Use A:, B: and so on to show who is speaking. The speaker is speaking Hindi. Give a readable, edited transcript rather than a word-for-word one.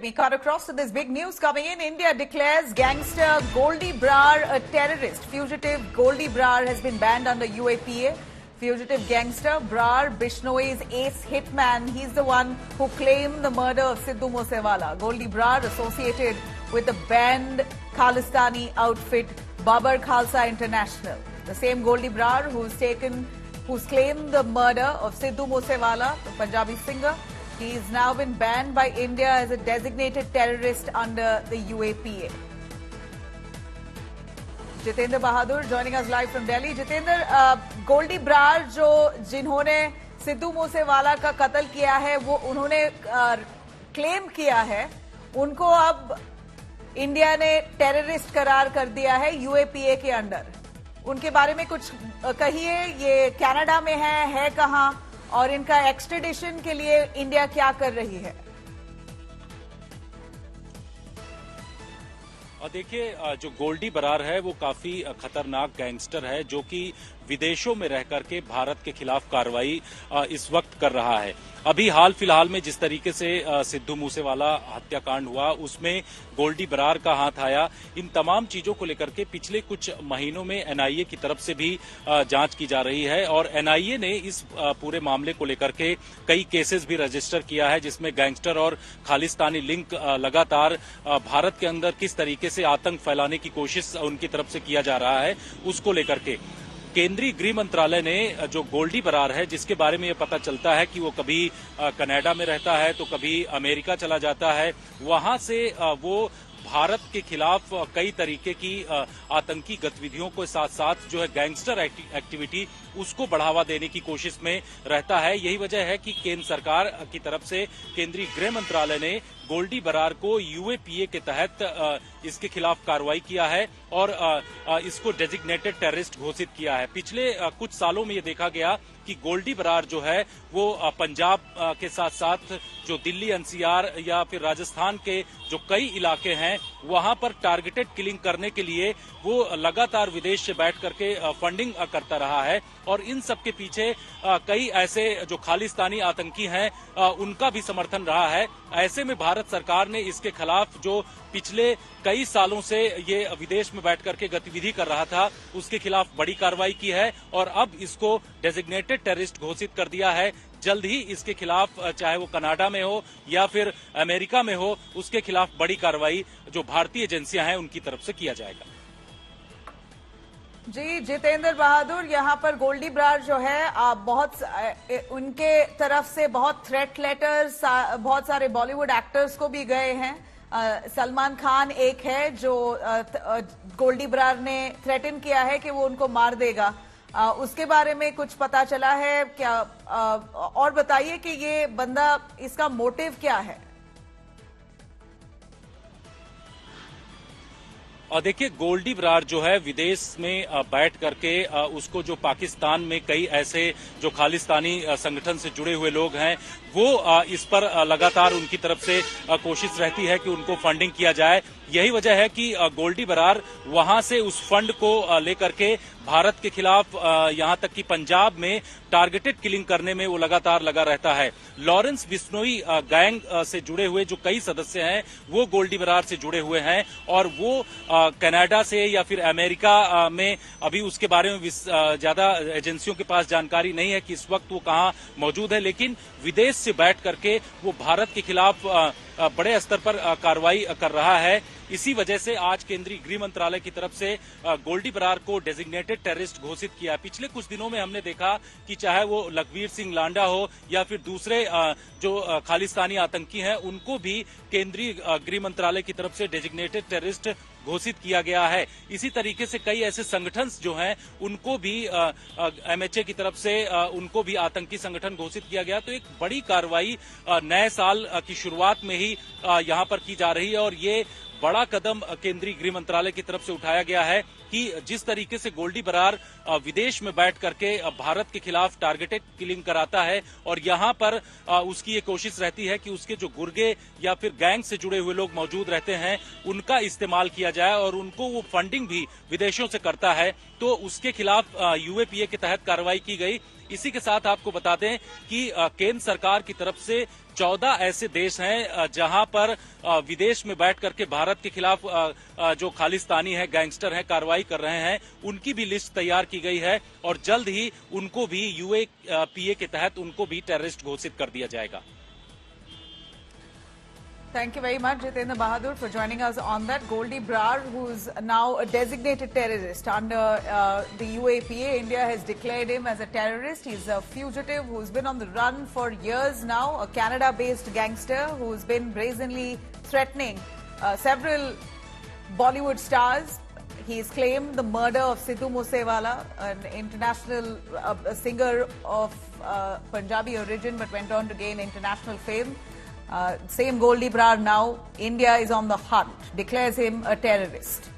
A: we cut across to this big news coming in. India declares gangster Goldie Brar a terrorist. Fugitive Goldie Brar has been banned under UAPA. Fugitive gangster Brar, Bishnoi's ace hitman, he's the one who claimed the murder of Sidhu Moosewala. Goldie Brar associated with the banned Khalistani outfit Babar Khalsa International. The same Goldie Brar who's claimed the murder of Sidhu Moosewala, the Punjabi singer. He's now been banned by India as a designated terrorist under the UAPA. Jitendra Bahadur joining us live from Delhi. Jitendra, Goldie Brar जिन्होंने सिद्धू मूसेवाला का कत्ल किया है, वो उन्होंने क्लेम किया है, उनको अब इंडिया ने टेररिस्ट करार कर दिया है यूएपीए के अंडर. उनके बारे में कुछ कहिए. ये कनाडा में है कहां, और इनका एक्सट्रेडिशन के लिए इंडिया क्या कर रही है?
B: देखिए, जो गोल्डी बरार है वो काफी खतरनाक गैंगस्टर है जो कि विदेशों में रह करके भारत के खिलाफ कार्रवाई इस वक्त कर रहा है. अभी हाल फिलहाल में जिस तरीके से सिद्धू मूसेवाला हत्याकांड हुआ उसमें गोल्डी बरार का हाथ आया. इन तमाम चीजों को लेकर के पिछले कुछ महीनों में एनआईए की तरफ से भी जांच की जा रही है और एनआईए ने इस पूरे मामले को लेकर के कई केसेस भी रजिस्टर किया है जिसमें गैंगस्टर और खालिस्तानी लिंक लगातार भारत के अंदर किस तरीके से आतंक फैलाने की कोशिश उनकी तरफ से किया जा रहा है उसको लेकर के केंद्रीय गृह मंत्रालय ने जो गोल्डी बरार है जिसके बारे में ये पता चलता है कि वो कभी कनाडा में रहता है तो कभी अमेरिका चला जाता है, वहां से वो भारत के खिलाफ कई तरीके की आतंकी गतिविधियों के साथ साथ जो है गैंगस्टर एक्टिविटी उसको बढ़ावा देने की कोशिश में रहता है. यही वजह है कि केंद्र सरकार की तरफ से केंद्रीय गृह मंत्रालय ने गोल्डी बरार को यूएपीए के तहत इसके खिलाफ कार्रवाई किया है और इसको डेजिग्नेटेड टेररिस्ट घोषित किया है. पिछले कुछ सालों में ये देखा गया कि गोल्डी बरार जो है वो पंजाब के साथ साथ जो दिल्ली एनसीआर या फिर राजस्थान के जो कई इलाके हैं वहां पर टारगेटेड किलिंग करने के लिए वो लगातार विदेश से बैठ करके फंडिंग करता रहा है और इन सब के पीछे कई ऐसे जो खालिस्तानी आतंकी हैं उनका भी समर्थन रहा है. ऐसे में भारत सरकार ने इसके खिलाफ जो पिछले कई सालों से ये विदेश में बैठ करके गतिविधि कर रहा था उसके खिलाफ बड़ी कार्रवाई की है और अब इसको डेजिग्नेटेड टेररिस्ट घोषित कर दिया है. जल्द ही इसके खिलाफ चाहे वो कनाडा में हो या फिर अमेरिका में हो उसके खिलाफ बड़ी कार्रवाई जो भारतीय एजेंसियां हैं उनकी तरफ से किया जाएगा.
A: जी जितेंद्र बहादुर, यहाँ पर गोल्डी बरार जो है बहुत उनके तरफ से बहुत थ्रेट लेटर्स बहुत सारे बॉलीवुड एक्टर्स को भी गए हैं. सलमान खान एक है जो गोल्डी बरार ने थ्रेटन किया है कि वो उनको मार देगा. उसके बारे में कुछ पता चला है क्या? और बताइए कि ये बंदा, इसका मोटिव क्या है?
B: और देखिए, गोल्डी बरार जो है विदेश में बैठ करके उसको जो पाकिस्तान में कई ऐसे जो खालिस्तानी संगठन से जुड़े हुए लोग हैं वो इस पर लगातार उनकी तरफ से कोशिश रहती है कि उनको फंडिंग किया जाए. यही वजह है कि गोल्डी बरार वहां से उस फंड को लेकर के भारत के खिलाफ यहां तक कि पंजाब में टारगेटेड किलिंग करने में वो लगातार लगा रहता है. लॉरेंस बिश्नोई गैंग से जुड़े हुए जो कई सदस्य हैं वो गोल्डी बरार से जुड़े हुए हैं और वो कनाडा से या फिर अमेरिका में अभी उसके बारे में ज्यादा एजेंसियों के पास जानकारी नहीं है कि इस वक्त वो कहां मौजूद है, लेकिन विदेश से बैठ करके वो भारत के खिलाफ बड़े स्तर पर कार्रवाई कर रहा है. इसी वजह से आज केंद्रीय गृह मंत्रालय की तरफ से गोल्डी बरार को डेजिग्नेटेड टेररिस्ट घोषित किया. पिछले कुछ दिनों में हमने देखा कि चाहे वो लखवीर सिंह लांडा हो या फिर दूसरे जो खालिस्तानी आतंकी हैं उनको भी केंद्रीय गृह मंत्रालय की तरफ से डेजिग्नेटेड टेररिस्ट घोषित किया गया है. इसी तरीके से कई ऐसे संगठन जो हैं उनको भी एमएचए की तरफ से उनको भी आतंकी संगठन घोषित किया गया. तो एक बड़ी कार्रवाई नए साल की शुरुआत में ही यहां पर की जा रही है और ये बड़ा कदम केंद्रीय गृह मंत्रालय की तरफ से उठाया गया है कि जिस तरीके से गोल्डी बरार विदेश में बैठ करके भारत के खिलाफ टारगेटेड किलिंग कराता है और यहां पर उसकी ये कोशिश रहती है कि उसके जो गुर्गे या फिर गैंग से जुड़े हुए लोग मौजूद रहते हैं उनका इस्तेमाल किया जाए और उनको वो फंडिंग भी विदेशों से करता है, तो उसके खिलाफ यूएपीए के तहत कार्रवाई की गई. इसी के साथ आपको बता दें कि केंद्र सरकार की तरफ से 14 ऐसे देश हैं जहां पर विदेश में बैठ करके भारत के खिलाफ जो खालिस्तानी है, गैंगस्टर हैं, कार्रवाई कर रहे हैं, उनकी भी लिस्ट तैयार की गई है और जल्द ही उनको भी यूएपीए के तहत उनको भी टेररिस्ट घोषित कर दिया जाएगा।
A: Thank you very much, Jitendra Bahadur, for joining us on that. Goldie Brar, who's now a designated terrorist under the UAPA. India has declared him as a terrorist. He's a fugitive who's been on the run for years now, a Canada-based gangster who's been brazenly threatening several Bollywood stars. He's claimed the murder of Sidhu Moosewala, an international singer of Punjabi origin, but went on to gain international fame. Same Goldie Brar now, India is on the hunt, declares him a terrorist.